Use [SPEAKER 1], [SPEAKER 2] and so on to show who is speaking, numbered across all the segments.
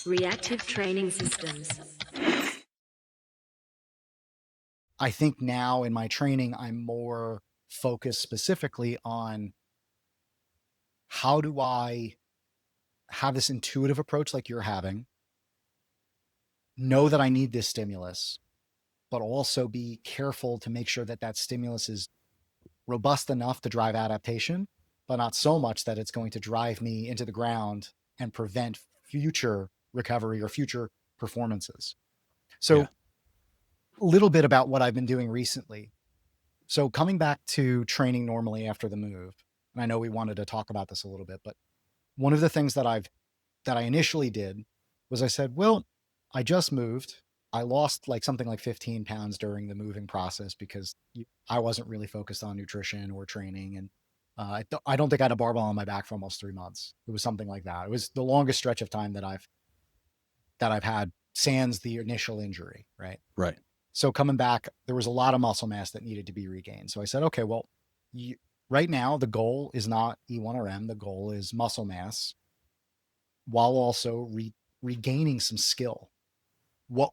[SPEAKER 1] Reactive training systems.
[SPEAKER 2] I think now in my training, I'm more focused specifically on how do I have this intuitive approach like you're having, know that I need this stimulus, but also be careful to make sure that that stimulus is robust enough to drive adaptation, but not so much that it's going to drive me into the ground and prevent future recovery or future performances.
[SPEAKER 3] Yeah.
[SPEAKER 2] So, a little bit about what I've been doing recently. So, coming back to training normally after the move, and I know we wanted to talk about this a little bit, but one of the things that I initially did was I said, well, I just moved. I lost like something like 15 pounds during the moving process because I wasn't really focused on nutrition or training. And I don't think I had a barbell on my back for almost 3 months. It was something like that. It was the longest stretch of time that I've had sans the initial injury. Right.
[SPEAKER 3] Right.
[SPEAKER 2] So coming back, there was a lot of muscle mass that needed to be regained. So I said, okay, well, right now the goal is not E1 or M. The goal is muscle mass while also regaining some skill. What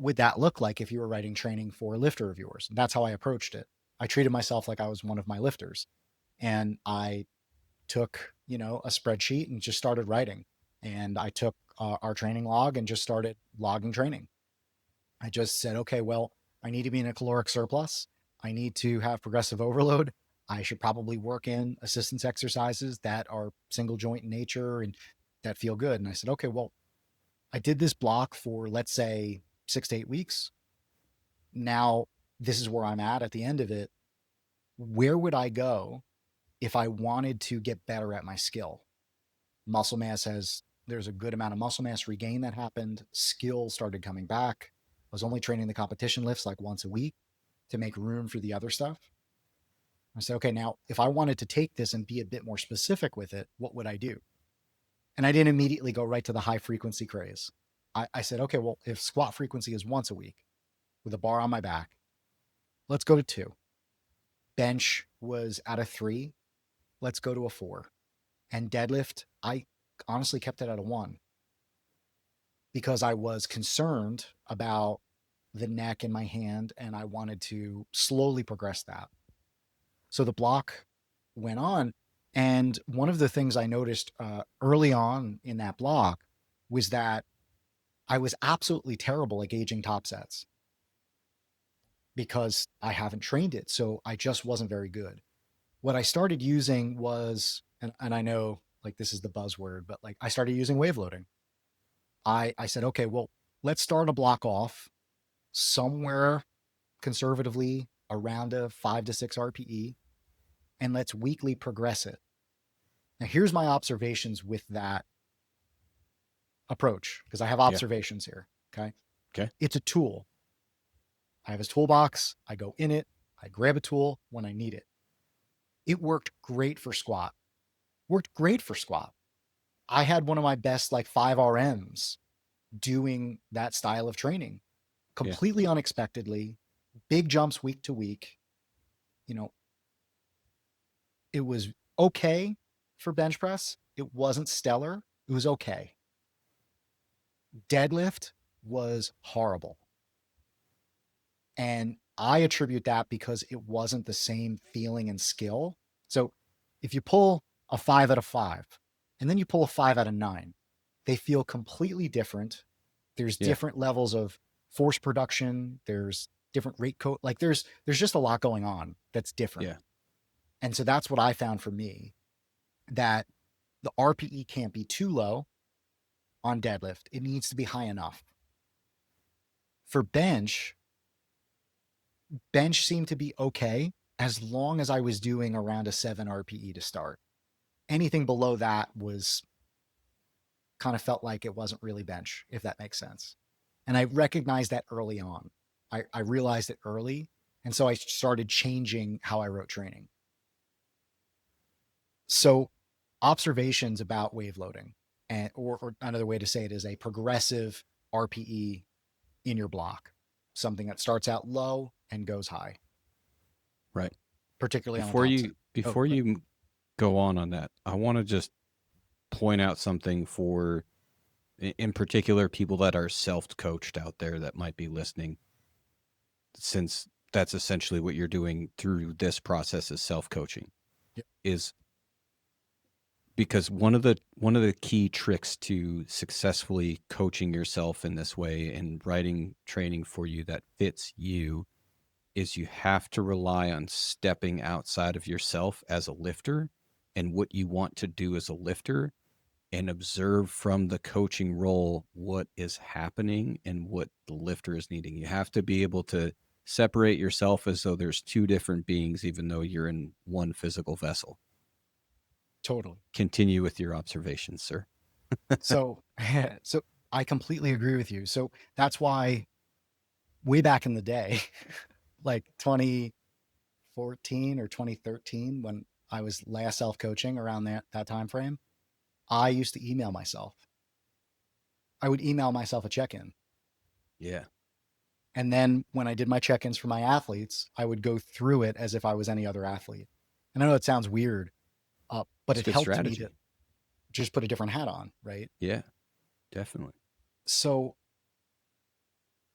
[SPEAKER 2] would that look like if you were writing training for a lifter of yours? And that's how I approached it. I treated myself like I was one of my lifters, and I took a spreadsheet and just started writing. And I took our training log and just started logging training. I just said, okay, well, I need to be in a caloric surplus. I need to have progressive overload. I should probably work in assistance exercises that are single joint in nature and that feel good. And I said, okay, well, I did this block for, let's say, 6 to 8 weeks. Now, this is where I'm at the end of it. Where would I go if I wanted to get better at my skill? Muscle mass there's a good amount of muscle mass regain that happened. Skill started coming back. I was only training the competition lifts like once a week to make room for the other stuff. I said, okay, now if I wanted to take this and be a bit more specific with it, what would I do? And I didn't immediately go right to the high frequency craze. I said, okay, well, if squat frequency is once a week with a bar on my back, let's go to 2. Bench was at a 3. Let's go to a 4. And deadlift, I honestly kept it at a 1 because I was concerned about the neck in my hand and I wanted to slowly progress that. So the block went on. And one of the things I noticed early on in that block was that I was absolutely terrible at gauging top sets because I haven't trained it. So I just wasn't very good. What I started using was, and I know like this is the buzzword, but like I started using wave loading. I said, okay, well, let's start a block off somewhere conservatively around a 5 to 6 RPE, and let's weekly progress it. Now, here's my observations with that approach, because I have observations here. Okay.
[SPEAKER 3] Okay.
[SPEAKER 2] It's a tool. I have a toolbox. I go in it. I grab a tool when I need it. It worked great for squat. I had one of my best like 5 RMs doing that style of training completely unexpectedly, big jumps week to week. It was okay for bench press. It wasn't stellar. It was okay. Deadlift was horrible. And I attribute that because it wasn't the same feeling and skill. So if you pull a 5 out of 5 and then you pull a 5 out of 9, they feel completely different. There's different levels of force production. There's different rate code. Like there's just a lot going on that's different.
[SPEAKER 3] Yeah.
[SPEAKER 2] And so that's what I found for me, that the RPE can't be too low on deadlift. It needs to be high enough. For bench seemed to be okay as long as I was doing around a 7 RPE to start. Anything below that was kind of felt like it wasn't really bench, if that makes sense. And I recognized that early on. I realized it early. And so I started changing how I wrote training. So observations about wave loading, or another way to say it is a progressive RPE in your block, something that starts out low and goes high.
[SPEAKER 3] Right.
[SPEAKER 2] Particularly
[SPEAKER 3] Before you go on that, I want to just point out something for in particular, people that are self-coached out there that might be listening, since that's essentially what you're doing through this process is self-coaching,
[SPEAKER 2] Yep.
[SPEAKER 3] is because one of the key tricks to successfully coaching yourself in this way and writing training for you that fits you is you have to rely on stepping outside of yourself as a lifter and what you want to do as a lifter, and observe from the coaching role what is happening and what the lifter is needing. You have to be able to separate yourself as though there's two different beings, even though you're in one physical vessel.
[SPEAKER 2] Totally.
[SPEAKER 3] Continue with your observations, sir.
[SPEAKER 2] So, so I completely agree with you. So that's why way back in the day, like 2014 or 2013, when I was last self-coaching around that time frame, I used to email myself. I would email myself a check-in.
[SPEAKER 3] Yeah.
[SPEAKER 2] And then when I did my check-ins for my athletes, I would go through it as if I was any other athlete. And I know it sounds weird, but
[SPEAKER 3] It's
[SPEAKER 2] it
[SPEAKER 3] good
[SPEAKER 2] helped me
[SPEAKER 3] strategy.
[SPEAKER 2] to just put a different hat on, right?
[SPEAKER 3] Yeah, definitely.
[SPEAKER 2] So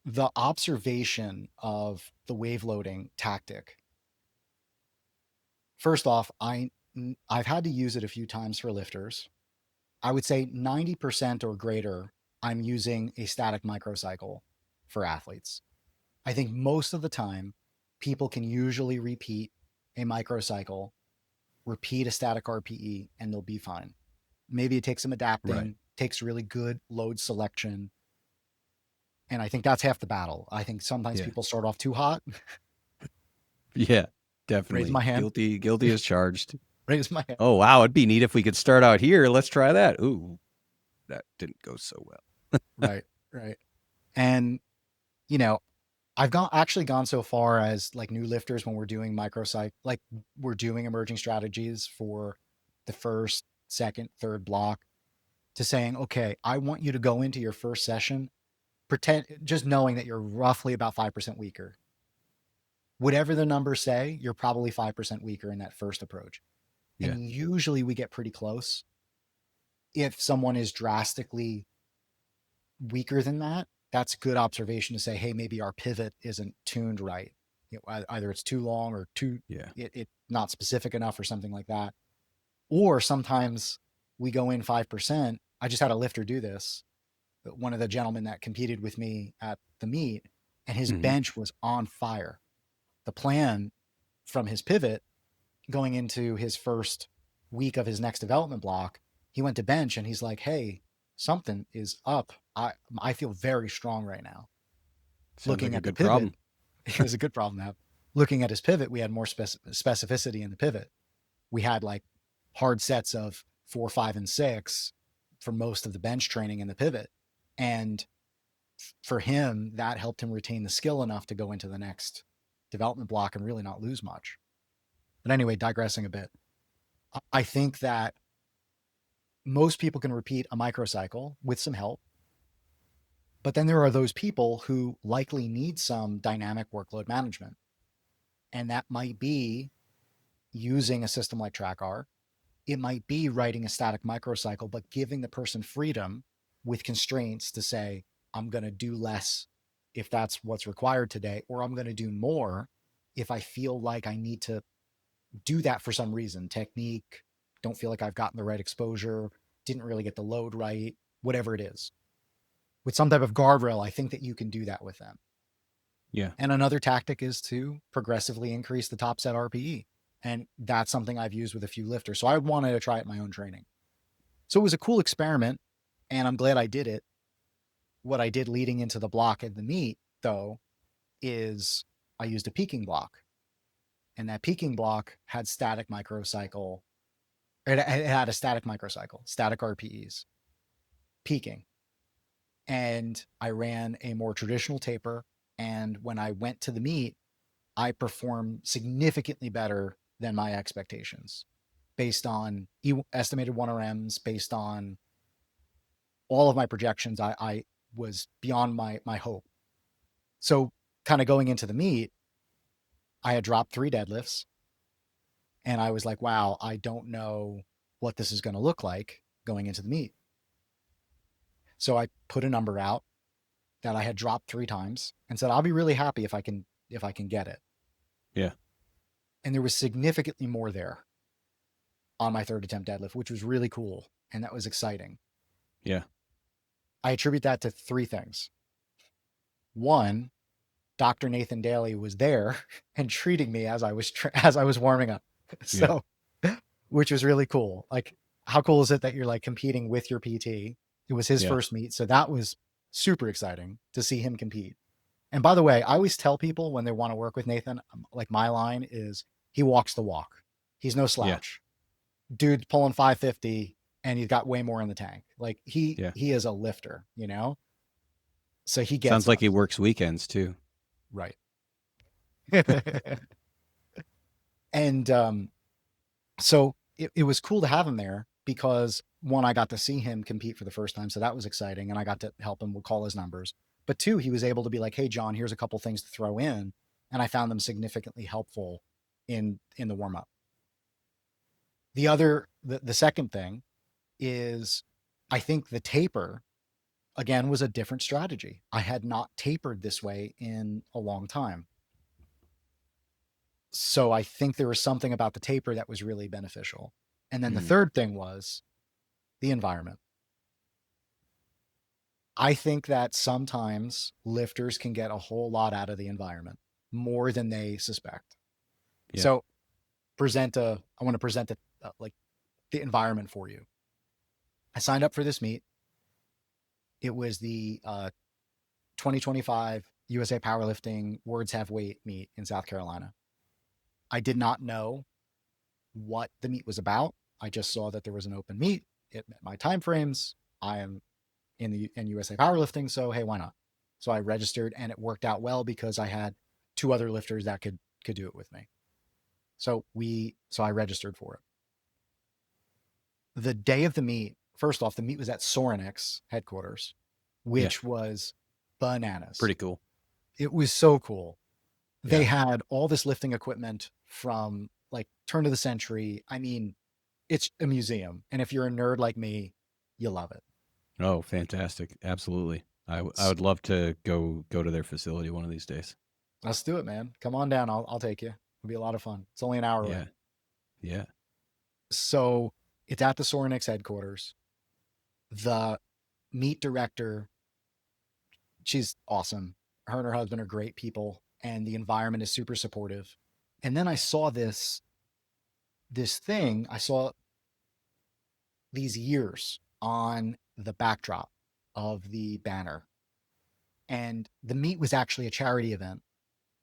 [SPEAKER 2] the observation of the wave loading tactic, first off, I've had to use it a few times for lifters. I would say 90% or greater, I'm using a static microcycle for athletes. I think most of the time, people can usually repeat a microcycle, repeat a static RPE, and they'll be fine. Maybe it takes some adapting,
[SPEAKER 3] Right.
[SPEAKER 2] takes really good load selection. And I think that's half the battle. I think sometimes
[SPEAKER 3] Yeah.
[SPEAKER 2] people start off too hot.
[SPEAKER 3] Yeah,
[SPEAKER 2] Raise
[SPEAKER 3] definitely.
[SPEAKER 2] my hand.
[SPEAKER 3] Guilty as charged.
[SPEAKER 2] Raise my hand.
[SPEAKER 3] Oh, wow. It'd be neat if we could start out here. Let's try that. Ooh, that didn't go so well.
[SPEAKER 2] Right. Right. And, you know, I've actually gone so far as like new lifters when we're doing microcycle, like we're doing emerging strategies for the first, second, third block, to saying, okay, I want you to go into your first session, pretend just knowing that you're roughly about 5% weaker. Whatever the numbers say, you're probably 5% weaker in that first approach.
[SPEAKER 3] Yeah.
[SPEAKER 2] And usually we get pretty close. If someone is drastically weaker than that, that's good observation to say, hey, maybe our pivot isn't tuned right. Either it's too long or too
[SPEAKER 3] Yeah.
[SPEAKER 2] it not specific enough or something like that. Or sometimes we go in 5%. I just had a lifter do this. One of the gentlemen that competed with me at the meet, and his
[SPEAKER 3] Mm-hmm.
[SPEAKER 2] bench was on fire. The plan from his pivot going into his first week of his next development block, he went to bench and he's like, hey, something is up. I feel very strong right now.
[SPEAKER 3] Sounds like
[SPEAKER 2] Looking
[SPEAKER 3] a
[SPEAKER 2] at the
[SPEAKER 3] good
[SPEAKER 2] pivot,
[SPEAKER 3] problem.
[SPEAKER 2] it was a good problem to have. Looking at his pivot, we had more specificity in the pivot. We had like hard sets of 4, 5, and 6 for most of the bench training in the pivot. And for him, that helped him retain the skill enough to go into the next development block and really not lose much. But anyway, digressing a bit, I think that most people can repeat a microcycle with some help. But then there are those people who likely need some dynamic workload management. And that might be using a system like TrackR. It might be writing a static microcycle, but giving the person freedom with constraints to say, I'm going to do less if that's what's required today, or I'm going to do more if I feel like I need to do that for some reason. Technique, don't feel like I've gotten the right exposure, didn't really get the load right, whatever it is. With some type of guardrail, I think that you can do that with them.
[SPEAKER 3] Yeah.
[SPEAKER 2] And another tactic is to progressively increase the top set RPE. And that's something I've used with a few lifters. So I wanted to try it in my own training. So it was a cool experiment, and I'm glad I did it. What I did leading into the block at the meet, though, is I used a peaking block. And that peaking block had static microcycle. It had a static microcycle, static RPEs, peaking. And I ran a more traditional taper. And when I went to the meet, I performed significantly better than my expectations based on estimated 1RMs, based on all of my projections. I was beyond my hope. So, kind of going into the meet, I had dropped 3 deadlifts and I was like, wow, I don't know what this is going to look like going into the meet. So I put a number out that I had dropped 3 times and said, I'll be really happy if I can get it.
[SPEAKER 3] Yeah.
[SPEAKER 2] And there was significantly more there on my third attempt deadlift, which was really cool. And that was exciting.
[SPEAKER 3] Yeah.
[SPEAKER 2] I attribute that to 3 things. One, Dr. Nathan Daly was there and treating me as I was warming up. So, which was really cool. Like, how cool is it that you're like competing with your PT? It was his first meet. So that was super exciting to see him compete. And by the way, I always tell people when they want to work with Nathan, like my line is he walks the walk. He's no slouch. Dude's pulling 550 and he's got way more in the tank. Like he is a lifter, you know? So he gets
[SPEAKER 3] Sounds like he works weekends too.
[SPEAKER 2] Right. And so it was cool to have him there because one, I got to see him compete for the first time. So that was exciting. And I got to help him call his numbers. But 2, he was able to be like, hey, John, here's a couple things to throw in. And I found them significantly helpful in the warm up. The second thing is I think the taper, again, was a different strategy. I had not tapered this way in a long time. So I think there was something about the taper that was really beneficial. And then the third thing was the environment. I think that sometimes lifters can get a whole lot out of the environment, more than they suspect. Yeah. So I want to present like the environment for you. I signed up for this meet. It was the 2025 USA Powerlifting Words Have Weight meet in South Carolina. I did not know what the meet was about. I just saw that there was an open meet. It met my timeframes. I am in USA Powerlifting, so hey, why not? So I registered, and it worked out well because I had 2 other lifters that could do it with me. So I registered for it. The day of the meet, first off, the meet was at Sorinix headquarters, which was bananas.
[SPEAKER 3] Pretty cool.
[SPEAKER 2] It was so cool. They had all this lifting equipment from like turn of the century. I mean, it's a museum. And if you're a nerd like me, you love it.
[SPEAKER 3] Oh, fantastic. Absolutely. I would love to go to their facility one of these days.
[SPEAKER 2] Let's do it, man. Come on down. I'll take you. It'll be a lot of fun. It's only an hour away.
[SPEAKER 3] Yeah.
[SPEAKER 2] So it's at the Sorinix headquarters. The meet director, she's awesome. Her and her husband are great people, and the environment is super supportive. And then I saw this thing. I saw these years on the backdrop of the banner. And the meet was actually a charity event.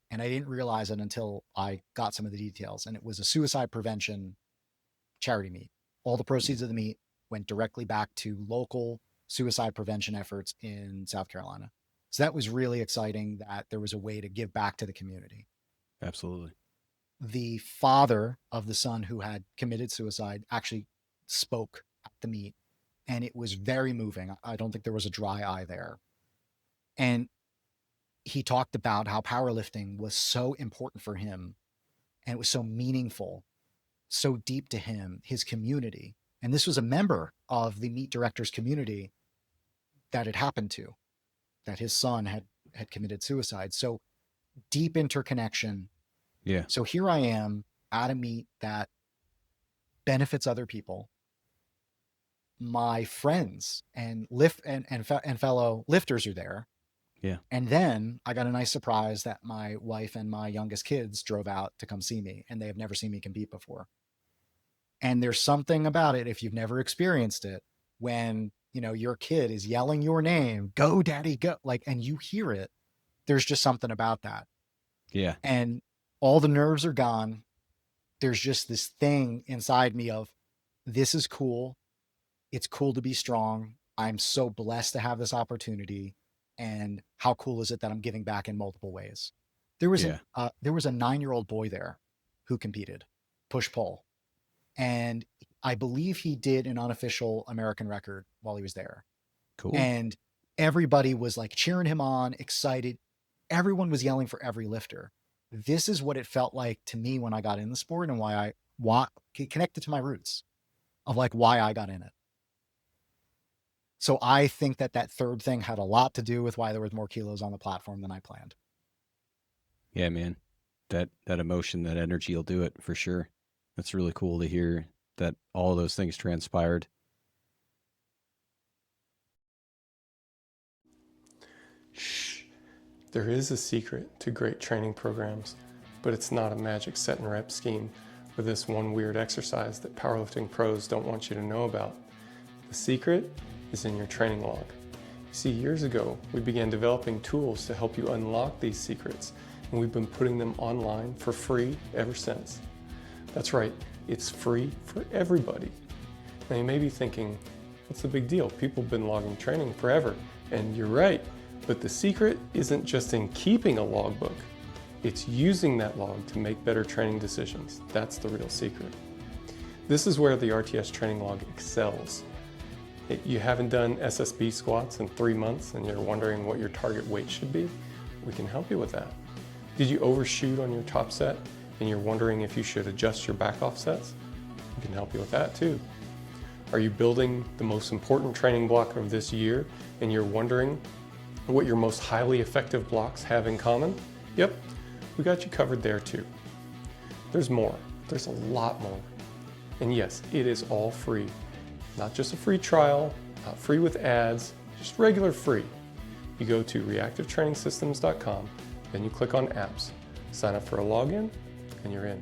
[SPEAKER 2] And I didn't realize it until I got some of the details. And it was a suicide prevention charity meet. All the proceeds of the meet went directly back to local suicide prevention efforts in South Carolina. So that was really exciting that there was a way to give back to the community.
[SPEAKER 3] Absolutely.
[SPEAKER 2] The father of the son who had committed suicide actually spoke at the meet, and it was very moving. I don't think there was a dry eye there. And he talked about how powerlifting was so important for him, and it was so meaningful, so deep to him, his community. And this was a member of the meet director's community that it happened to, that his son had committed suicide. So deep interconnection.
[SPEAKER 3] Yeah.
[SPEAKER 2] So here I am at a meet that benefits other people. My friends and fellow lifters are there.
[SPEAKER 3] Yeah.
[SPEAKER 2] And then I got a nice surprise that my wife and my youngest kids drove out to come see me, and they have never seen me compete before. And there's something about it, if you've never experienced it, when, you know, your kid is yelling your name, go daddy, go, like, and you hear it, there's just something about that.
[SPEAKER 3] Yeah.
[SPEAKER 2] And all the nerves are gone. There's just this thing inside me of, this is cool. It's cool to be strong. I'm so blessed to have this opportunity. And how cool is it that I'm giving back in multiple ways? There was a 9-year-old boy there who competed, push-pull. And I believe he did an unofficial American record while he was there.
[SPEAKER 3] Cool.
[SPEAKER 2] And everybody was like cheering him on, excited. Everyone was yelling for every lifter. This is what it felt like to me when I got in the sport, and why connected to my roots of like why I got in it. So I think that that third thing had a lot to do with why there was more kilos on the platform than I planned.
[SPEAKER 3] Yeah, man. That emotion, that energy will do it for sure. That's really cool to hear that all of those things transpired.
[SPEAKER 4] Shh. There is a secret to great training programs, but it's not a magic set and rep scheme or this one weird exercise that powerlifting pros don't want you to know about. The secret is in your training log. You see, years ago, we began developing tools to help you unlock these secrets, and we've been putting them online for free ever since. That's right, it's free for everybody. Now you may be thinking, what's the big deal? People have been logging training forever, and you're right, but the secret isn't just in keeping a logbook. It's using that log to make better training decisions. That's the real secret. This is where the RTS training log excels. You haven't done SSB squats in 3 months and you're wondering what your target weight should be? We can help you with that. Did you overshoot on your top set and you're wondering if you should adjust your back offsets? We can help you with that too. Are you building the most important training block of this year and you're wondering what your most highly effective blocks have in common? Yep, we got you covered there too. There's more, there's a lot more. And yes, it is all free. Not just a free trial, not free with ads, just regular free. You go to reactivetrainingsystems.com, then you click on apps, sign up for a login, and you're in.